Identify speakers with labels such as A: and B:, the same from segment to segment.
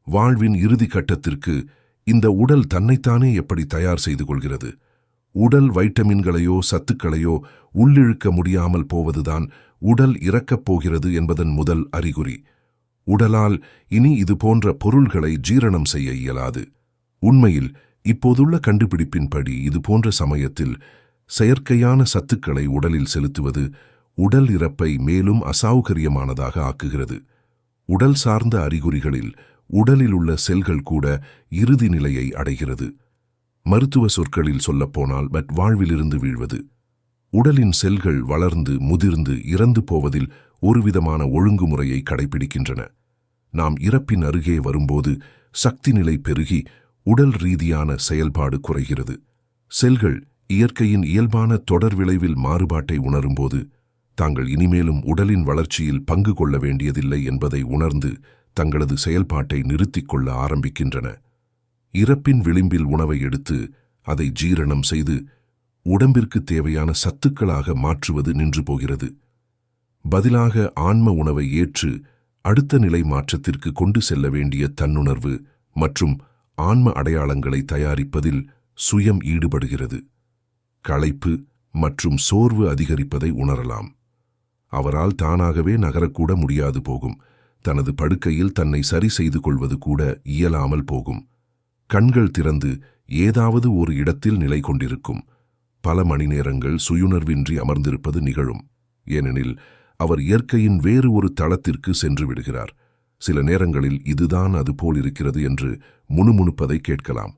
A: வாழ்வின் இறுதி கட்டத்திற்கு இந்த உடல் தன்னைத்தானே எப்படி தயார் செய்து கொள்கிறது? உடல் வைட்டமின்களையோ சத்துக்களையோ உள்ளிழுக்க முடியாமல் போவதுதான் உடல் இறக்கப் போகிறது என்பதன் முதல் அறிகுறி. உடலால் இனி இது போன்ற பொருள்களை ஜீரணம் செய்ய இயலாது. உண்மையில் இப்போதுள்ள கண்டுபிடிப்பின்படி இது போன்ற சமயத்தில் செயற்கையான சத்துக்களை உடலில் செலுத்துவது உடல் இறப்பை மேலும் அசௌகரியமானதாக ஆக்குகிறது. உடல் சார்ந்த அறிகுறிகளில் உடலில் உள்ள செல்கள் கூட இறுதி நிலையை அடைகிறது. மருத்துவ சொற்களில் சொல்லப்போனால் வாழ்விலிருந்து வீழ்வது. உடலின் செல்கள் வளர்ந்து முதிர்ந்து இறந்து போவதில் ஒருவிதமான ஒழுங்குமுறையை கடைபிடிக்கின்றன. நாம் இறப்பின் அருகே வரும்போது சக்தி நிலை பெருகி உடல் ரீதியான செயல்பாடு குறைகிறது. செல்கள் இயற்கையின் இயல்பான தொடர் விளைவில் மாறுபாட்டை உணரும்போது தாங்கள் இனிமேலும் உடலின் வளர்ச்சியில் பங்கு கொள்ள வேண்டியதில்லை என்பதை உணர்ந்து தங்களது செயல்பாட்டை நிறுத்திக் கொள்ள ஆரம்பிக்கின்றன. இறப்பின் விளிம்பில் உணவை எடுத்து அதை ஜீரணம் செய்து உடம்பிற்கு தேவையான சத்துக்களாக மாற்றுவது நின்று போகிறது. பதிலாக ஆன்ம உணவை ஏற்று அடுத்த நிலை மாற்றத்திற்கு கொண்டு செல்ல வேண்டிய தன்னுணர்வு மற்றும் ஆன்ம அடையாளங்களை தயாரிப்பதில் சுயம் ஈடுபடுகிறது. களைப்பு மற்றும் சோர்வு அதிகரிப்பதை உணரலாம். அவரால் தானாகவே நகரக்கூட முடியாது போகும். தனது படுக்கையில் தன்னை சரி செய்து கொள்வது கூட இயலாமல் போகும். கண்கள் திறந்து ஏதாவது ஒரு இடத்தில் நிலை கொண்டிருக்கும். பல மணி நேரங்கள் சுயுணர்வின்றி அமர்ந்திருப்பது நிகழும். ஏனெனில் அவர் இயற்கையின் வேறு ஒரு தளத்திற்கு சென்று விடுகிறார். சில நேரங்களில் இதுதான் அது போல் இருக்கிறது என்று முணுமுணுப்பதை கேட்கலாம்.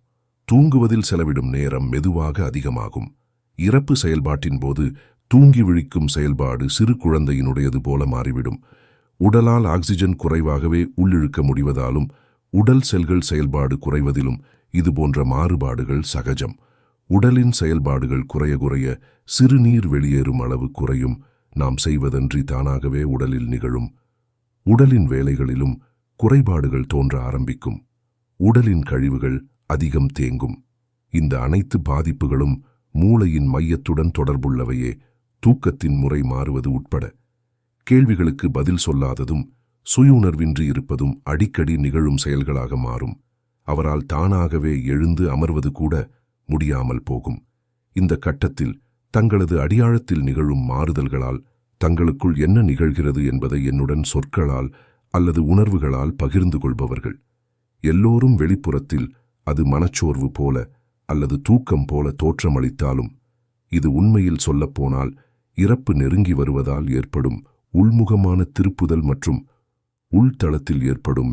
A: தூங்குவதில் செலவிடும் நேரம் மெதுவாக அதிகமாகும். இறப்பு செயல்பாட்டின் போது தூங்கி விழிக்கும் செயல்பாடு சிறு குழந்தையினுடையது போல மாறிவிடும். உடலால் ஆக்சிஜன் குறைவாகவே உள்ளிழுக்க முடிவதாலும் உடல் செல்கள் செயல்பாடு குறைவதிலும் இதுபோன்ற மாறுபாடுகள் சகஜம். உடலின் செயல்பாடுகள் குறைய குறைய சிறுநீர் வெளியேறும் அளவு குறையும். நாம் செய்வதன்றி தானாகவே உடலில் நிகழும். உடலின் வேலைகளிலும் குறைபாடுகள் தோன்ற ஆரம்பிக்கும். உடலின் கழிவுகள் அதிகம் தேங்கும். இந்த அனைத்து பாதிப்புகளும் மூளையின் மையத்துடன் தொடர்புள்ளவையே. தூக்கத்தின் முறை மாறுவது உட்பட கேள்விகளுக்கு பதில் சொல்லாததும் சுயுணர்வின்றி இருப்பதும் அடிக்கடி நிகழும் செயல்களாக மாறும். அவரால் தானாகவே எழுந்து அமர்வது கூட முடியாமல் போகும். இந்த கட்டத்தில் தங்களது அடியாழத்தில் நிகழும் மாறுதல்களால் தங்களுக்குள் என்ன நிகழ்கிறது என்பதை என்னுடன் சொற்களால் அல்லது உணர்வுகளால் பகிர்ந்து கொள்பவர்கள். எல்லோரும் வெளிப்புறத்தில் அது மனச்சோர்வு போல அல்லது தூக்கம் போல தோற்றமளித்தாலும் இது உண்மையில் சொல்லப்போனால் இறப்பு நெருங்கி வருவதால் ஏற்படும் உள்முகமான திருப்புதல் மற்றும் உள்தளத்தில் ஏற்படும்